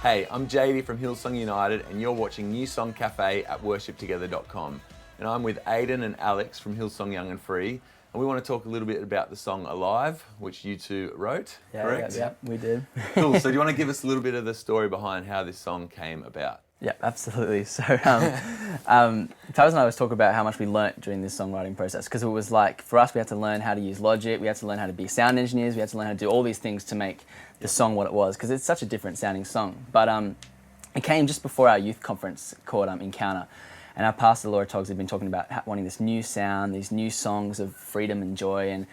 Hey, I'm JD from Hillsong United and you're watching New Song Cafe at worshiptogether.com. And I'm with Aidan and Alex from Hillsong Young and Free. And we want to talk a little bit about the song Alive, which you two wrote, correct? Yeah, we did. Cool, so do you want to give us a little bit of the story behind how this song came about? Yeah, absolutely. So Tavis and I always talk about how much we learnt during this songwriting process, because it was like, for us, we had to learn how to use Logic, we had to learn how to be sound engineers, we had to learn how to do all these things to make the song what it was, because it's such a different sounding song. But it came just before our youth conference called Encounter, and our pastor, Laura Toggs, had been talking about wanting this new sound, these new songs of freedom and joy, and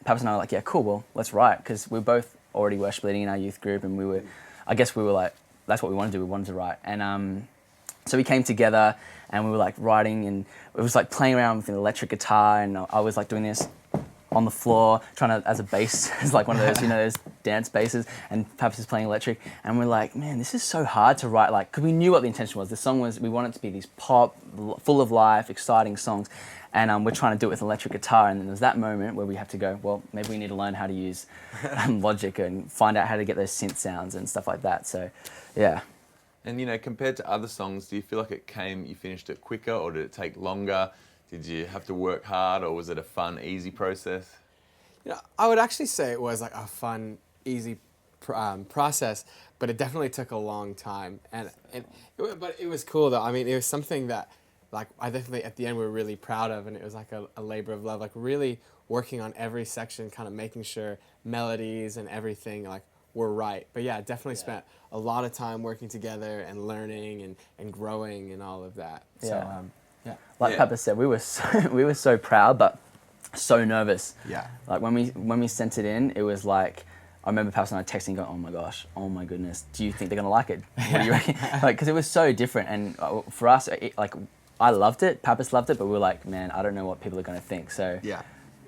Papas and I were like, yeah, cool, well, let's write, because we were both already worship leading in our youth group, and we were like, that's what we wanted to do, we wanted to write. And so we came together and we were like writing, and it was like playing around with an electric guitar, and I was like doing this on the floor, trying to, as a bass, as like one of those, those dance basses, and Papas is playing electric, and we're like, man, this is so hard to write, like, because we knew what the intention was. The song was, we wanted it to be these pop, full of life, exciting songs, and we're trying to do it with an electric guitar, and then there's that moment where we have to go, well, maybe we need to learn how to use Logic and find out how to get those synth sounds and stuff like that, so, yeah. And compared to other songs, do you feel like you finished it quicker, or did it take longer? Did you have to work hard, or was it a fun, easy process? I would actually say it was like a fun, easy process, but it definitely took a long time. But it was cool though. I mean, it was something that, like, I definitely at the end we were really proud of, and it was like a labor of love, like really working on every section, kind of making sure melodies and everything like were right. But yeah, definitely spent a lot of time working together and learning and growing and all of that. So, Like Papa said, we were so proud, but so nervous. Yeah. Like when we sent it in, it was like, I remember Papa and I texting, going, "Oh my gosh, oh my goodness, do you think they're gonna like it? What do you reckon?" Like, because it was so different, and for us, I loved it, Papa's loved it, but we were like, man, I don't know what people are gonna think. So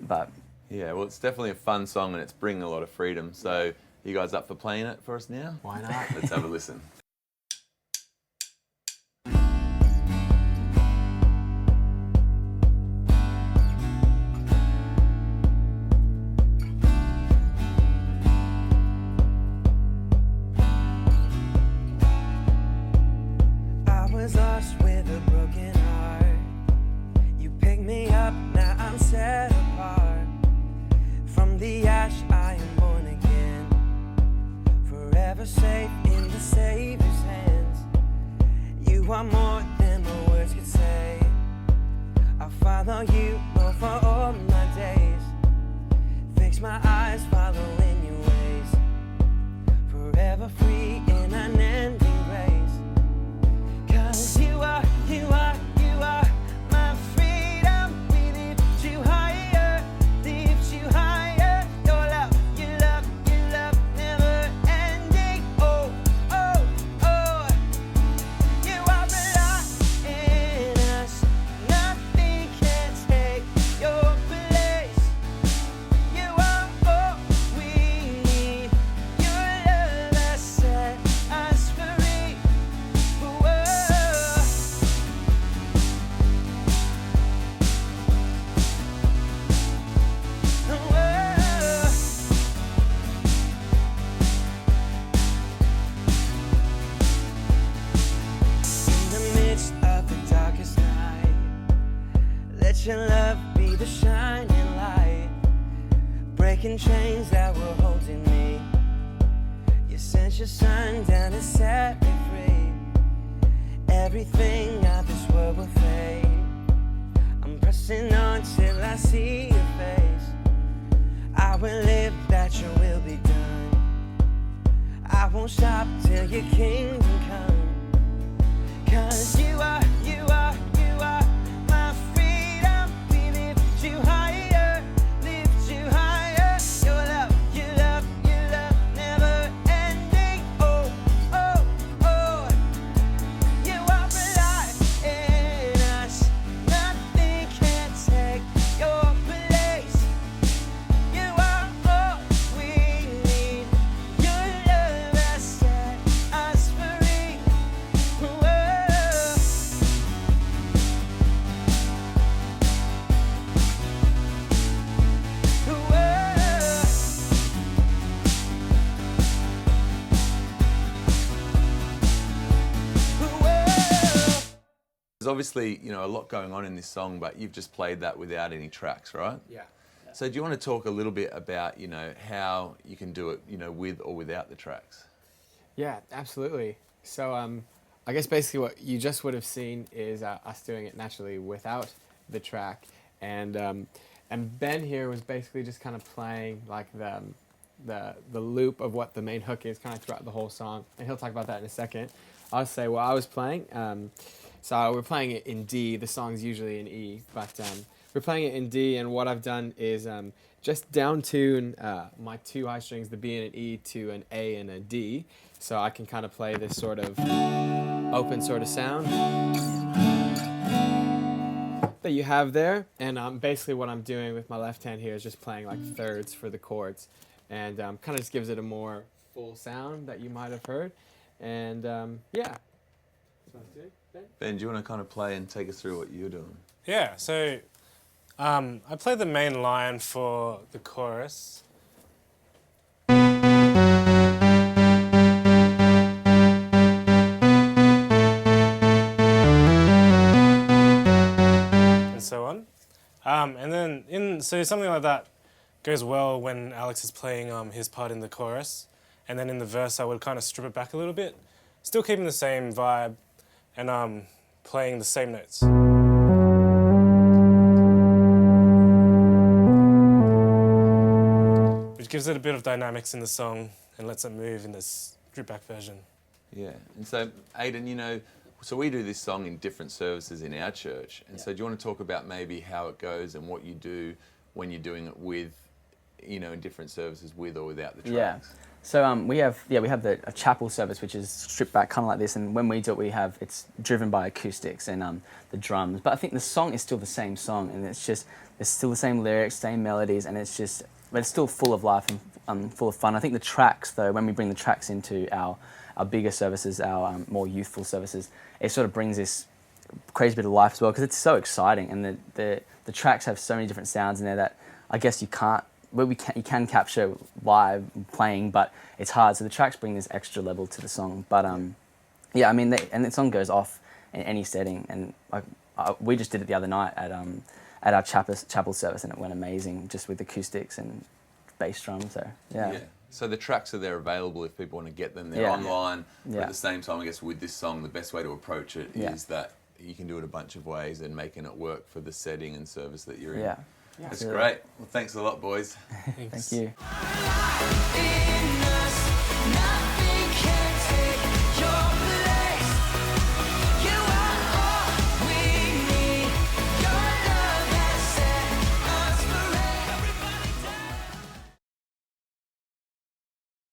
but yeah, well, it's definitely a fun song, and it's bringing a lot of freedom. So, you guys up for playing it for us now? Why not? Let's have a listen. Was lost with a broken heart. You picked me up, now I'm set apart. From the ash I am born again, forever safe in the Savior's hands. You are more than my words could say. I'll follow you, Lord, for all my days. Fix my eyes following your ways, forever free in unending grace. 'Cause you are my freedom. We lift you higher, Your love, never ending. Oh, you are the light in us. Nothing can take your place. You are all we need. Your love has set us free. Let your love be the shining light, breaking chains that were holding me. You sent your son down to set me free. Everything of this world will fade. I'm pressing on till I see your face. I will live that your will be done. I won't stop till your kingdom come. 'Cause you are my freedom. We lift you higher, Your love, never ending. Oh, you are the light in us. Nothing can take your place. You are all we need. Your love has set us free. Whoa. obviously, you know, a lot going on in this song, but you've just played that without any tracks, right? Yeah. So do you want to talk a little bit about, you know, how you can do it, you know, with or without the tracks? Yeah, absolutely. So I guess basically what you just would have seen is us doing it naturally without the track, and Ben here was basically just kind of playing like the loop of what the main hook is kind of throughout the whole song, and he'll talk about that in a second. I'll say what I was playing. So we're playing it in D. The song's usually in E, but we're playing it in D, and what I've done is just down tune my two high strings, the B and an E, to an A and a D, so I can kind of play this sort of open sort of sound that you have there. And basically what I'm doing with my left hand here is just playing like thirds for the chords, and kind of just gives it a more full sound that you might have heard. And yeah. Ben, do you want to kind of play and take us through what you're doing? Yeah, so I play the main line for the chorus. And so on. And then, so something like that goes well when Alex is playing his part in the chorus. And then in the verse, I would kind of strip it back a little bit, still keeping the same vibe and playing the same notes. Which gives it a bit of dynamics in the song and lets it move in this stripped back version. Yeah, and so Aidan, you know, so we do this song in different services in our church, and so do you want to talk about maybe how it goes and what you do when you're doing it with, you know, in different services with or without the tracks? Yeah. So we have a chapel service which is stripped back kind of like this, and when we do it, it's driven by acoustics and the drums. But I think the song is still the same song, and it's still the same lyrics, same melodies, and but it's still full of life and full of fun. I think the tracks, though, when we bring the tracks into our bigger services, our more youthful services, it sort of brings this crazy bit of life as well, because it's so exciting, and the tracks have so many different sounds in there that I guess you can capture live playing, but it's hard. So the tracks bring this extra level to the song. But yeah, I mean, and the song goes off in any setting. And we just did it the other night at our chapel service, and it went amazing, just with acoustics and bass drum. So yeah. So the tracks are there available if people want to get them. They're online. But Yeah. at the same time, I guess with this song, the best way to approach it is that you can do it a bunch of ways and making it work for the setting and service that you're in. Yeah. That's Absolutely. great. Well, thanks a lot, boys. Thank you. In us, nothing.